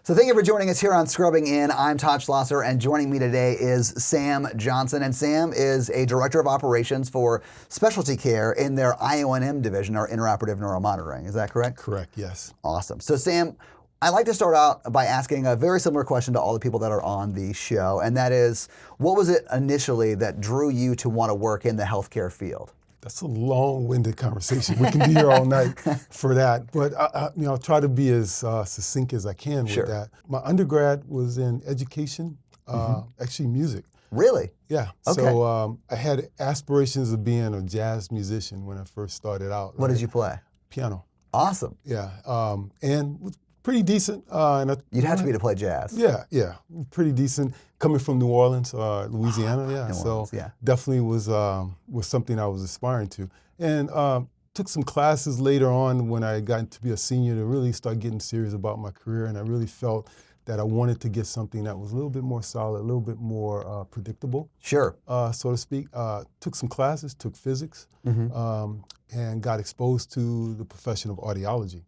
So thank you for joining us here on Scrubbing In. I'm Todd Schlosser, and joining me today is Sam Johnson. And Sam is a Director of Operations for Specialty Care in their IONM division, or Intraoperative Neuromonitoring. Is that correct? Correct, yes. Awesome. So Sam, I'd like to start out by asking a very similar question to all the people that are on the show, and that is, what was it initially that drew you to want to work in the healthcare field? That's a long-winded conversation. We can be here all night for that. But I'll try to be as succinct as I can with that. My undergrad was in education, actually music. Really? Yeah. Okay. So I had aspirations of being a jazz musician when I first started out. What did you play? Piano. Awesome. Yeah. And was pretty decent. You'd have to be to play jazz. Yeah. Pretty decent. Coming from New Orleans, Louisiana, yeah. New Orleans, yeah. Definitely was something I was aspiring to. And took some classes later on when I got to be a senior to really start getting serious about my career. And I really felt that I wanted to get something that was a little bit more solid, a little bit more predictable. Sure. So to speak. Took some classes, took physics, and got exposed to the profession of audiology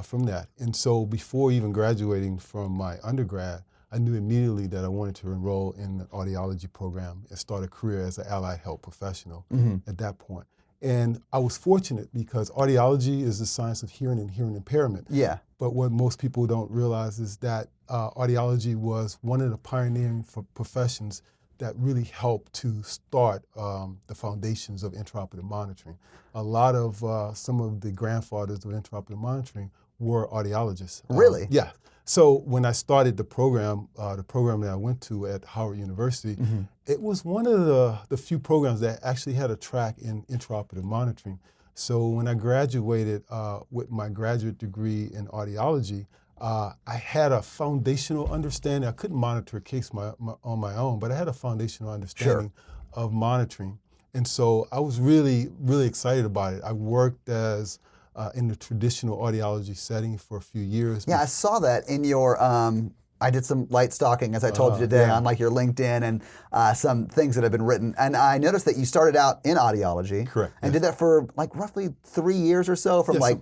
from that. And so before even graduating from my undergrad, I knew immediately that I wanted to enroll in the audiology program and start a career as an allied health professional at that point. And I was fortunate because audiology is the science of hearing and hearing impairment. Yeah. But what most people don't realize is that audiology was one of the pioneering professions that really helped to start the foundations of intraoperative monitoring. A lot of some of the grandfathers of intraoperative monitoring were audiologists. Really? Yeah. So when I started the program that I went to at Howard University, it was one of the few programs that actually had a track in intraoperative monitoring. So when I graduated with my graduate degree in audiology, I had a foundational understanding. I couldn't monitor a case on my own, but I had a foundational understanding of monitoring. And so I was really, really excited about it. I worked as in the traditional audiology setting for a few years. Yeah, I saw that in your, I did some light stalking, as I told you today, on like your LinkedIn and some things that have been written. And I noticed that you started out in audiology. Correct. And did that for like roughly 3 years or so, from like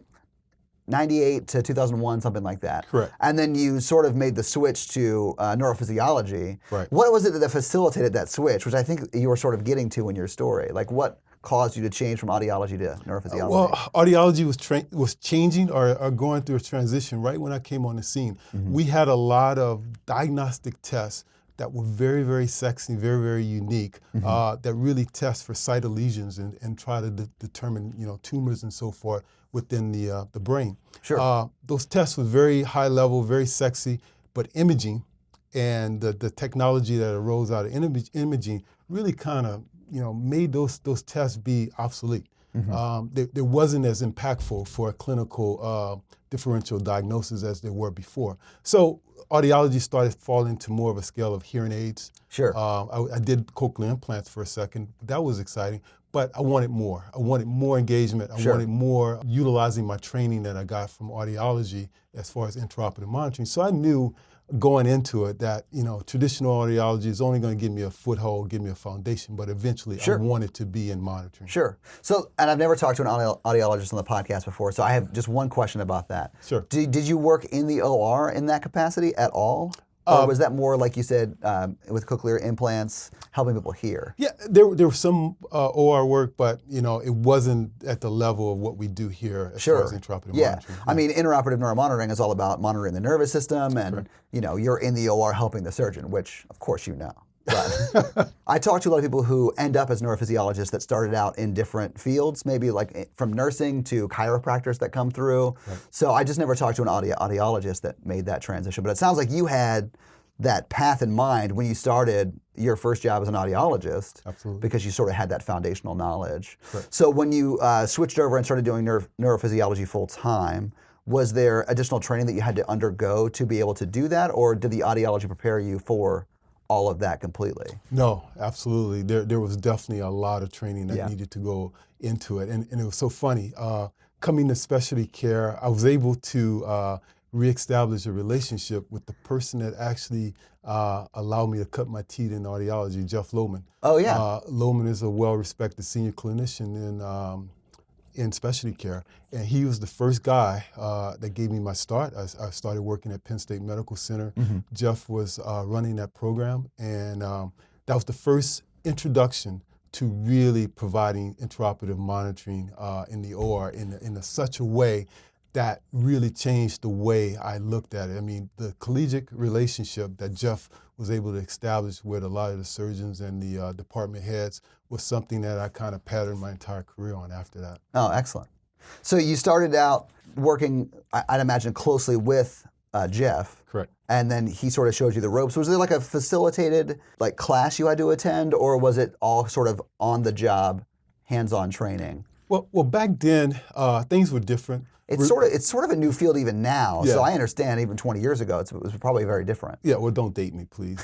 98 to 2001, something like that. Correct. And then you sort of made the switch to neurophysiology. Right. What was it that facilitated that switch, which I think you were sort of getting to in your story? Like, what caused you to change from audiology to neurophysiology? Well, audiology was changing or going through a transition right when I came on the scene. We had a lot of diagnostic tests that were very, very sexy, very, very unique, that really test for site of lesions and try to determine, tumors and so forth within the brain. Sure. Those tests were very high level, very sexy, but imaging and the technology that arose out of imaging really kind of made those tests be obsolete. They wasn't as impactful for a clinical differential diagnosis as they were before. So audiology started falling to more of a scale of hearing aids. Sure. I did cochlear implants for a second. That was exciting, but I wanted more. I wanted more engagement. I wanted more utilizing my training that I got from audiology as far as intraoperative monitoring. So I knew going into it that, traditional audiology is only going to give me a foothold, give me a foundation, but eventually I wanted to be in monitoring. Sure. So, and I've never talked to an audiologist on the podcast before, so I have just one question about that. Sure. Did you work in the OR in that capacity at all? Or was that more, like you said, with cochlear implants, helping people hear? Yeah, there was some OR work, but it wasn't at the level of what we do here as far as intraoperative monitoring. I mean, intraoperative neuromonitoring is all about monitoring the nervous system, and you're in the OR helping the surgeon, which of course you know. But I talk to a lot of people who end up as neurophysiologists that started out in different fields, maybe like from nursing to chiropractors that come through. So I just never talked to an audiologist that made that transition. But it sounds like you had that path in mind when you started your first job as an audiologist. Absolutely. Because you sort of had that foundational knowledge. So when you switched over and started doing neurophysiology full time, was there additional training that you had to undergo to be able to do that, or did the audiology prepare you for all of that completely? No, absolutely. There was definitely a lot of training that needed to go into it. And it was so funny. Coming to specialty care, I was able to reestablish a relationship with the person that actually allowed me to cut my teeth in audiology, Jeff Lohman. Oh, yeah. Lohman is a well-respected senior clinician in specialty care. And he was the first guy that gave me my start. I started working at Penn State Medical Center. Jeff was running that program, and that was the first introduction to really providing intraoperative monitoring in the OR in such a way that really changed the way I looked at it. I mean, the collegiate relationship that Jeff was able to establish with a lot of the surgeons and the department heads was something that I kind of patterned my entire career on after that. Oh, excellent. So you started out working, I'd imagine, closely with Jeff. Correct. And then he sort of showed you the ropes. Was there like a facilitated like class you had to attend, or was it all sort of on the job, hands-on training? Well, back then things were different. It's sort of a new field even now. Yeah. So I understand even 20 years ago it was probably very different. Yeah. Well, don't date me, please.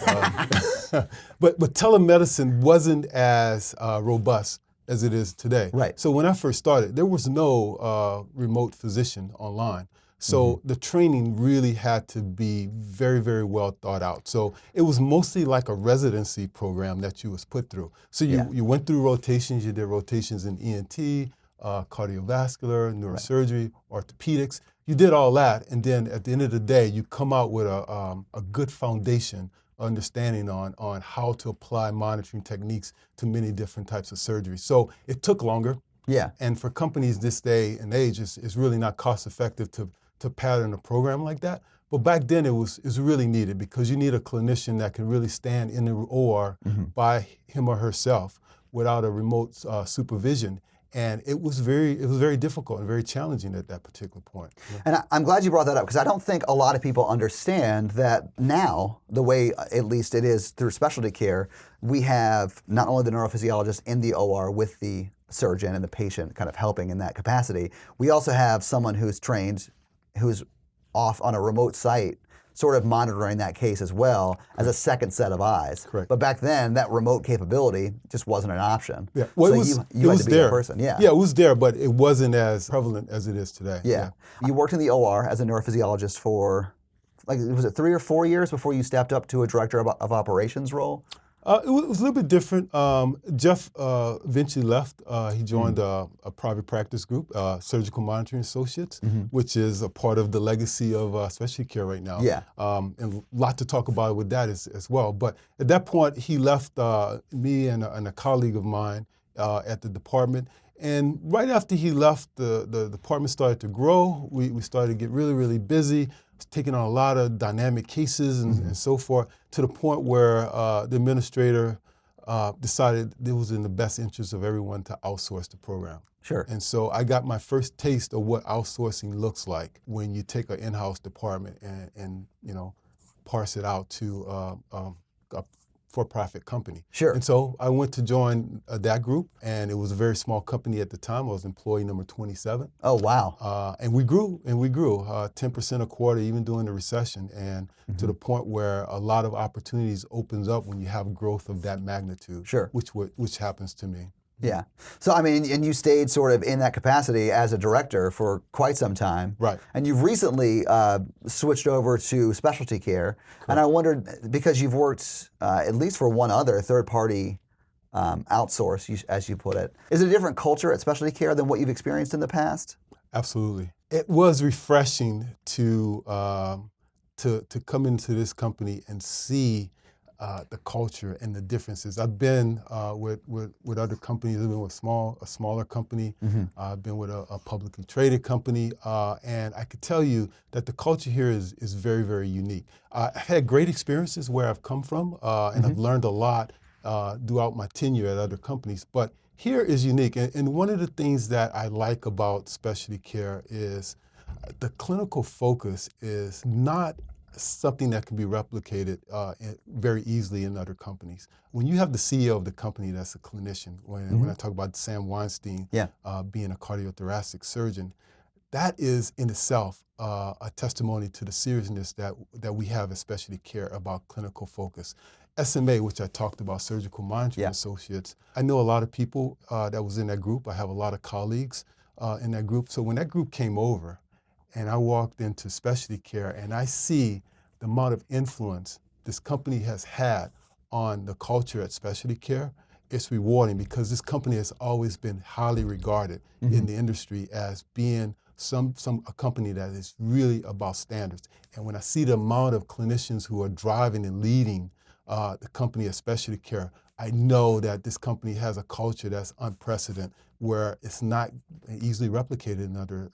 But telemedicine wasn't as robust as it is today. Right. So when I first started, there was no remote physician online. So the training really had to be very, very well thought out. So it was mostly like a residency program that you was put through. So you went through rotations. You did rotations in ENT, cardiovascular, neurosurgery, orthopedics. You did all that, and then at the end of the day, you come out with a good foundation understanding on how to apply monitoring techniques to many different types of surgery. So it took longer. Yeah. And for companies this day and age, it's really not cost effective to pattern a program like that. But back then it was really needed because you need a clinician that can really stand in the OR by him or herself without a remote supervision. And it was very difficult and very challenging at that particular point. Yeah. And I'm glad you brought that up because I don't think a lot of people understand that now, the way at least it is through specialty care, we have not only the neurophysiologist in the OR with the surgeon and the patient kind of helping in that capacity, we also have someone who's trained, who's off on a remote site, sort of monitoring that case as well as a second set of eyes. Correct. But back then, that remote capability just wasn't an option. Yeah. Well, so you had to be there. a person. Yeah. Yeah, it was there, but it wasn't as prevalent as it is today. Yeah. You worked in the OR as a neurophysiologist for, was it 3 or 4 years before you stepped up to a director of operations role? It was a little bit different. Jeff eventually left. He joined a private practice group, Surgical Monitoring Associates, which is a part of the legacy of specialty care right now. Yeah. And a lot to talk about with that as well. But at that point, he left me and a colleague of mine at the department. And right after he left, the department started to grow. We started to get really, really busy, taking on a lot of dynamic cases and so forth, to the point where the administrator decided it was in the best interest of everyone to outsource the program. Sure. And so I got my first taste of what outsourcing looks like when you take an in-house department and parse it out to a for-profit company. Sure. And so I went to join that group, and it was a very small company at the time. I was employee number 27. Oh, wow. And we grew 10% a quarter, even during the recession, and to the point where a lot of opportunities opens up when you have growth of that magnitude. Sure. Which happens to me. Yeah. So, I mean, and you stayed sort of in that capacity as a director for quite some time. Right. And you've recently switched over to specialty care. Correct. And I wondered, because you've worked at least for one other third-party outsource, as you put it, is it a different culture at specialty care than what you've experienced in the past? Absolutely. It was refreshing to come into this company and see the culture and the differences. I've been with other companies. I've been with a smaller company. I've been with a publicly traded company, and I could tell you that the culture here is very, very unique. I've had great experiences where I've come from, and I've learned a lot throughout my tenure at other companies. But here is unique, and one of the things that I like about specialty care is the clinical focus is not something that can be replicated very easily in other companies. When you have the CEO of the company that's a clinician, when I talk about Sam Weinstein being a cardiothoracic surgeon, that is in itself a testimony to the seriousness that we have, especially care about clinical focus. SMA, which I talked about, Surgical Monitoring Associates, I know a lot of people that was in that group. I have a lot of colleagues in that group. So when that group came over, and I walked into specialty care and I see the amount of influence this company has had on the culture at specialty care, it's rewarding because this company has always been highly regarded in the industry as being a company that is really about standards. And when I see the amount of clinicians who are driving and leading the company of specialty care, I know that this company has a culture that's unprecedented, where it's not easily replicated in other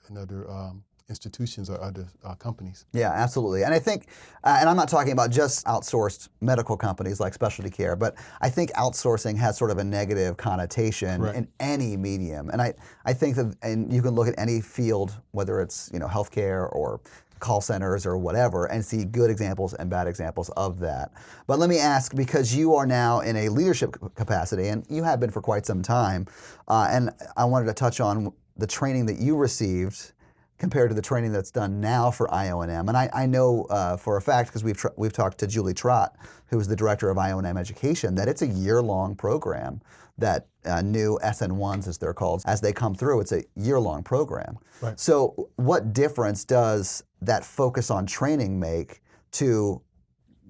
institutions or other companies. Yeah, absolutely. And I think, and I'm not talking about just outsourced medical companies like specialty care, but I think outsourcing has sort of a negative connotation in any medium. And I think that, and you can look at any field, whether it's healthcare or call centers or whatever, and see good examples and bad examples of that. But let me ask, because you are now in a leadership capacity, and you have been for quite some time, and I wanted to touch on the training that you received compared to the training that's done now for IONM. And I know for a fact, because we've talked to Julie Trott, who is the director of IONM Education, that it's a year-long program that new SN1s, as they're called, as they come through, it's a year-long program. Right. So what difference does that focus on training make to,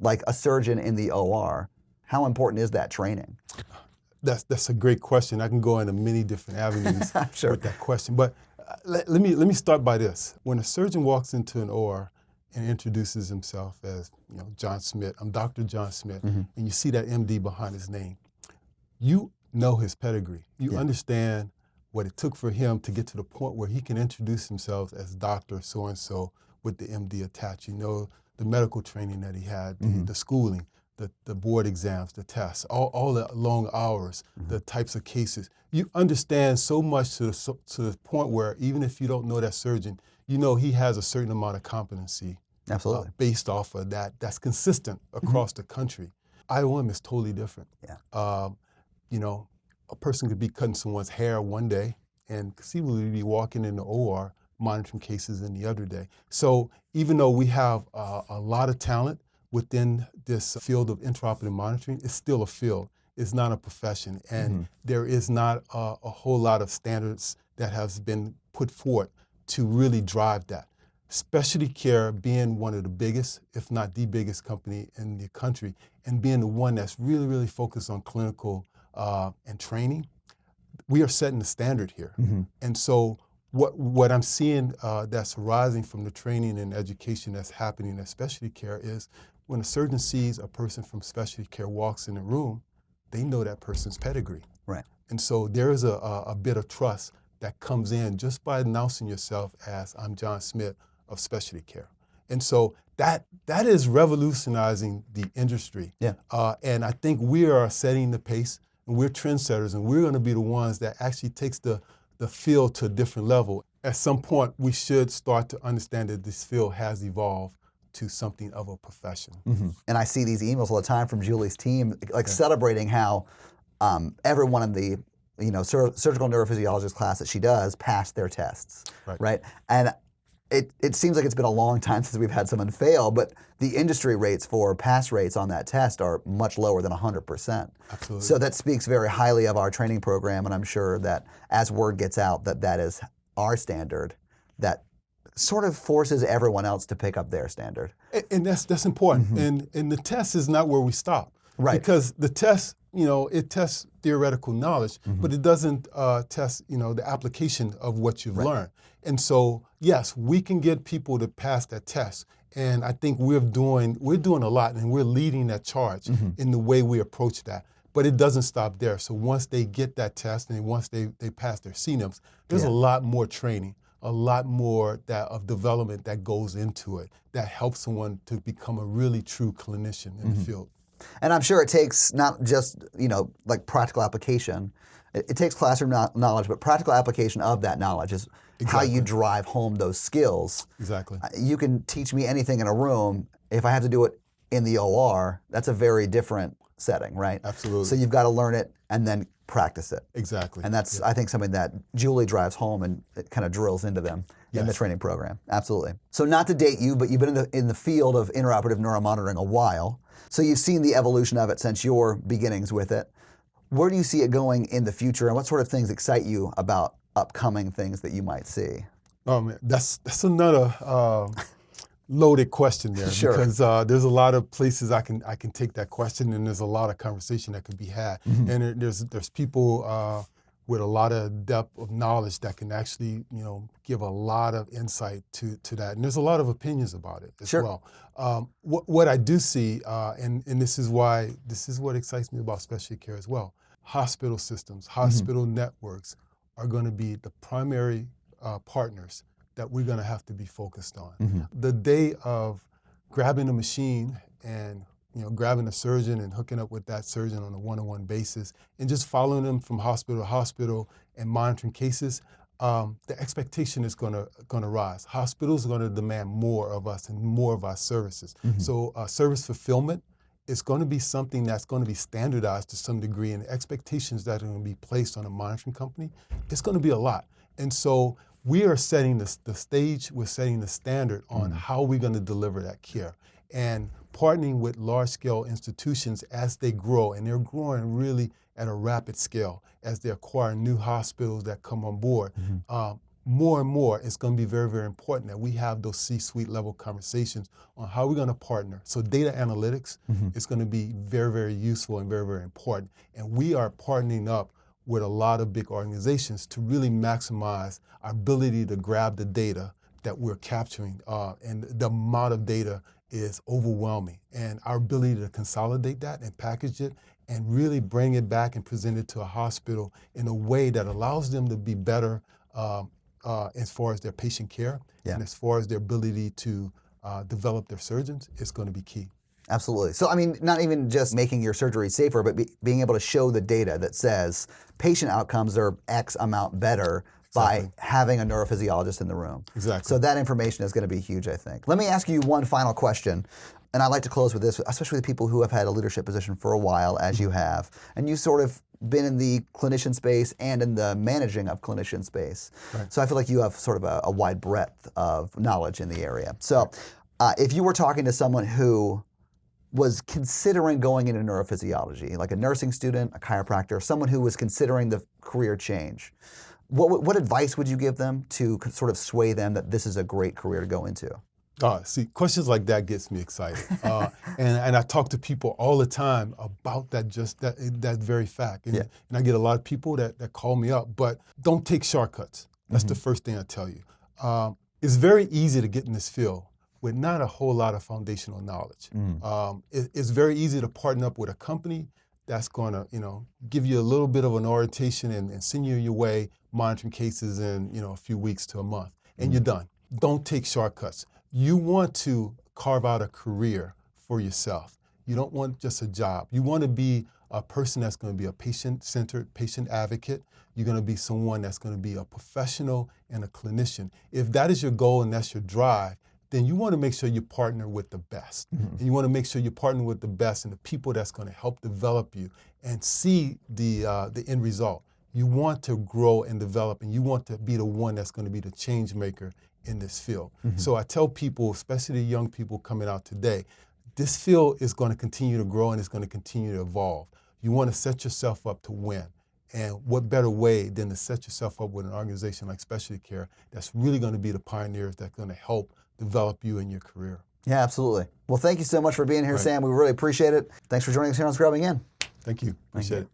like, a surgeon in the OR? How important is that training? That's a great question. I can go into many different avenues Sure. with that question. But let me start by this. When a surgeon walks into an OR and introduces himself as John Smith, I'm Dr. John Smith, and you see that MD behind his name, you know his pedigree. You understand what it took for him to get to the point where he can introduce himself as Dr. So-and-so with the MD attached. You know the medical training that he had, the schooling, the board exams, the tests, all the long hours, the types of cases. You understand so much to the point where even if you don't know that surgeon, you know he has a certain amount of competency. Absolutely. Based off of that's consistent across the country. IOM is totally different. Yeah. A person could be cutting someone's hair one day and conceivably be walking in the OR monitoring cases in the other day. So even though we have a lot of talent within this field of intraoperative monitoring, it's still a field. It's not a profession. And there is not a whole lot of standards that has been put forth to really drive that. Specialty care being one of the biggest, if not the biggest company in the country, and being the one that's really, really focused on clinical and training, we are setting the standard here. And so what I'm seeing that's arising from the training and education that's happening in specialty care is when a surgeon sees a person from specialty care walks in the room, they know that person's pedigree. Right. And so there is a bit of trust that comes in just by announcing yourself as I'm John Smith of specialty care. And so that is revolutionizing the industry. Yeah. And I think we are setting the pace, and we're trendsetters, and we're going to be the ones that actually takes the field to a different level. At some point, we should start to understand that this field has evolved to something of a profession. And I see these emails all the time from Julie's team, like celebrating how everyone in the surgical neurophysiologist class that she does passed their tests, right? And it seems like it's been a long time since we've had someone fail, but the industry rates for pass rates on that test are much lower than 100%. Absolutely. So that speaks very highly of our training program, and I'm sure that as word gets out that is our standard, that sort of forces everyone else to pick up their standard. And that's important. And the test is not where we stop. Right. Because the test, it tests theoretical knowledge, but it doesn't test, the application of what you've learned. And so, yes, we can get people to pass that test. And I think we're doing a lot, and we're leading that charge in the way we approach that. But it doesn't stop there. So once they get that test and once they pass their CNMs, there's a lot more training, a lot more of development that goes into it that helps someone to become a really true clinician in the field. And I'm sure it takes not just, like practical application. It takes classroom knowledge, but practical application of that knowledge is how you drive home those skills. Exactly. You can teach me anything in a room. If I have to do it in the OR, that's a very different setting, right? Absolutely. So you've got to learn it and then practice it. Exactly. And that's, I think, something that Julie drives home and it kind of drills into them in the training program. Absolutely. So not to date you, but you've been in the field of intraoperative neuromonitoring a while. So you've seen the evolution of it since your beginnings with it. Where do you see it going in the future, and what sort of things excite you about upcoming things that you might see? Oh man, that's another loaded question there Sure. because there's a lot of places I can take that question, and there's a lot of conversation that could be had. And there's people with a lot of depth of knowledge that can actually give a lot of insight to that. And there's a lot of opinions about it as Sure. well. What I do see, and this is what excites me about specialty care as well. Hospital systems, hospital networks are going to be the primary partners that we're going to have to be focused on. The day of grabbing a machine and grabbing a surgeon and hooking up with that surgeon on a one-on-one basis and just following them from hospital to hospital and monitoring cases, the expectation is going to rise. Hospitals are going to demand more of us and more of our services. So service fulfillment is going to be something that's going to be standardized to some degree, and the expectations that are going to be placed on a monitoring company, it's going to be a lot. And so we are setting the stage, we're setting the standard on how we're going to deliver that care. And partnering with large-scale institutions as they grow, and they're growing really at a rapid scale as they acquire new hospitals that come on board. More and more, it's going to be very, very important that we have those C-suite level conversations on how we're going to partner. So data analytics is going to be very, very useful and very, very important. And we are partnering up with a lot of big organizations to really maximize our ability to grab the data that we're capturing. And the amount of data is overwhelming. And our ability to consolidate that and package it and really bring it back and present it to a hospital in a way that allows them to be better as far as their patient care and as far as their ability to develop their surgeons is going to be key. Absolutely. So, I mean, not even just making your surgery safer, but being able to show the data that says patient outcomes are X amount better by having a neurophysiologist in the room. Exactly. So that information is going to be huge, I think. Let me ask you one final question, and I'd like to close with this, especially the people who have had a leadership position for a while, as you have, and you've sort of been in the clinician space and in the managing of clinician space. Right. So I feel like you have sort of a wide breadth of knowledge in the area. So if you were talking to someone who was considering going into neurophysiology, like a nursing student, a chiropractor, someone who was considering the career change, what advice would you give them to sort of sway them that this is a great career to go into? See, questions like that gets me excited. And I talk to people all the time about that very fact. And I get a lot of people that call me up, but don't take shortcuts. That's the first thing I tell you. It's very easy to get in this field with not a whole lot of foundational knowledge. It's very easy to partner up with a company that's going to, give you a little bit of an orientation and send you your way, monitoring cases in, a few weeks to a month, and you're done. Don't take shortcuts. You want to carve out a career for yourself. You don't want just a job. You want to be a person that's going to be a patient-centered, patient advocate. You're going to be someone that's going to be a professional and a clinician. If that is your goal and that's your drive, then you want to make sure you partner with the best. And you want to make sure you partner with the best and the people that's going to help develop you and see the end result. You want to grow and develop, and you want to be the one that's going to be the change maker in this field. So I tell people, especially the young people coming out today, this field is going to continue to grow and it's going to continue to evolve. You want to set yourself up to win. And what better way than to set yourself up with an organization like Specialty Care that's really going to be the pioneers that's going to help develop you in your career. Yeah, absolutely. Well, thank you so much for being here, Sam. We really appreciate it. Thanks for joining us here on Scrubbing In. Thank you. Appreciate it.